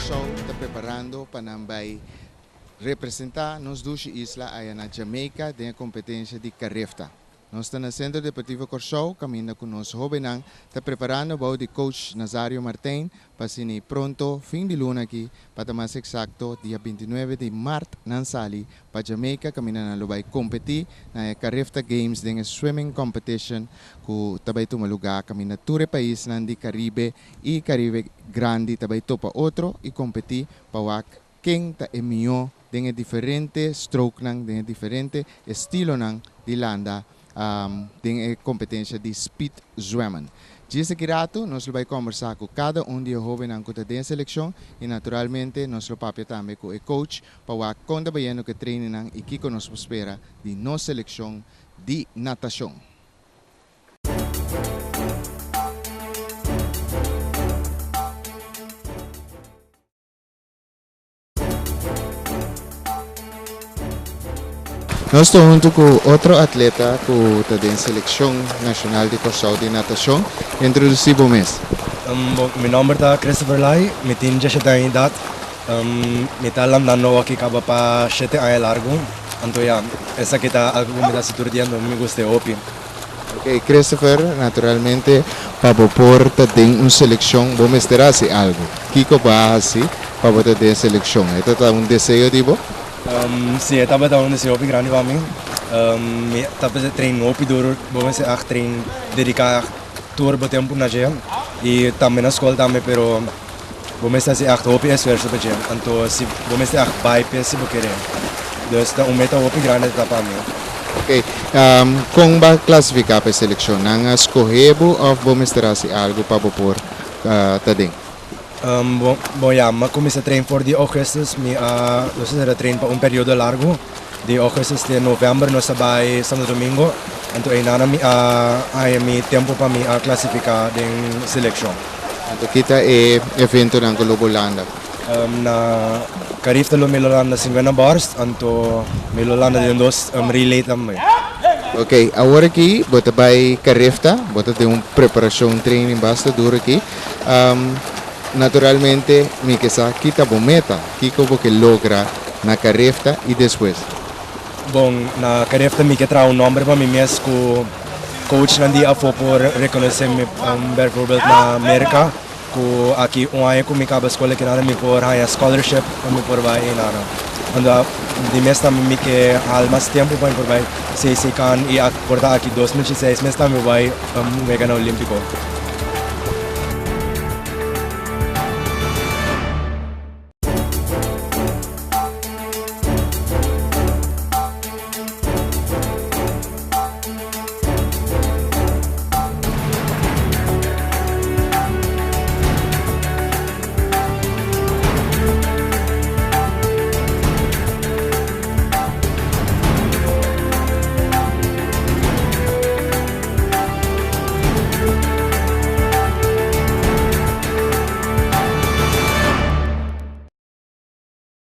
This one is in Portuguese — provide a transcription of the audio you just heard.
Corsao está preparando para representar nos duas islas aí na Jamaica na competência de carrefta. Nós estamos no Centro Deportivo Corsao, caminhando com nosso jovem, está preparando para o coach Nazario Martin para ser pronto, fim de luna aqui, para mais exato, dia 29 de março, na Sali, para Jamaica, caminhando na vai competir na Carrefta Games, na swimming competition, que também toma lugar, caminhando todo o país, na Caribe e Caribe Grande, também topa outro, e competir para quem está melhor, tem diferente stroke, tem diferente estilo de landa, tem a competência de speed zwemmen. Desse grato, nós vamos conversar com cada de jovens que tem seleção e naturalmente nós vamos também com o coach para quando vayamos que treinem e que nos espera de nossa seleção de natação. Nós estamos junto com outro atleta que está na seleção nacional de Corsao de natação. Introduzir o mês. Meu nome é Christopher Lai, eu tenho 17 anos de idade. Eu estou andando aqui para 7 anos largo. Então, essa aqui é algo que me está se tornando, me gusta de Ok, Christopher, naturalmente, para por ter uma seleção, vamos ter algo. Kiko vai assim para ter uma seleção. Este é um desejo de você? Sim, eu estava um desejo grande para mim. Eu estava treinando duro, vamos treinar dedicado todo o tempo na gym e também na escola também, pero vamos fazer muito esforço para gym. Então, se vamos ter vai se você querer. Então, meta muito grande para mim. Ok, como vai classificar para a seleção? Não escolher ou vamos ter algo para pôr também? Eu comecei a treinar por de augustus, eu treino por período largo. De augustus de novembro, nós vamos Santo Domingo. Então, aí é tempo para mim classificar em seleção. Então, kita evento ng Holanda. Na Carrefta lo Holanda 50 bars, então Holanda de dos relay também. Ok, agora aqui, bota vai Carrefta, bota tem preparação, training bastante duro aqui. Naturalmente, me quesa kita bo meta, como que logra na Carrefta e depois. Bom, na Carrefta me quer um nome para mim mesmo, que coach nandi a por reconhecer me por na América, que aqui ano que me acaba a escola que nada me por high scholarship, me por vai nada. Anda de mês também me que há mais tempo para por vai se can e portar aqui 2016 mês também vai mega na Olímpico.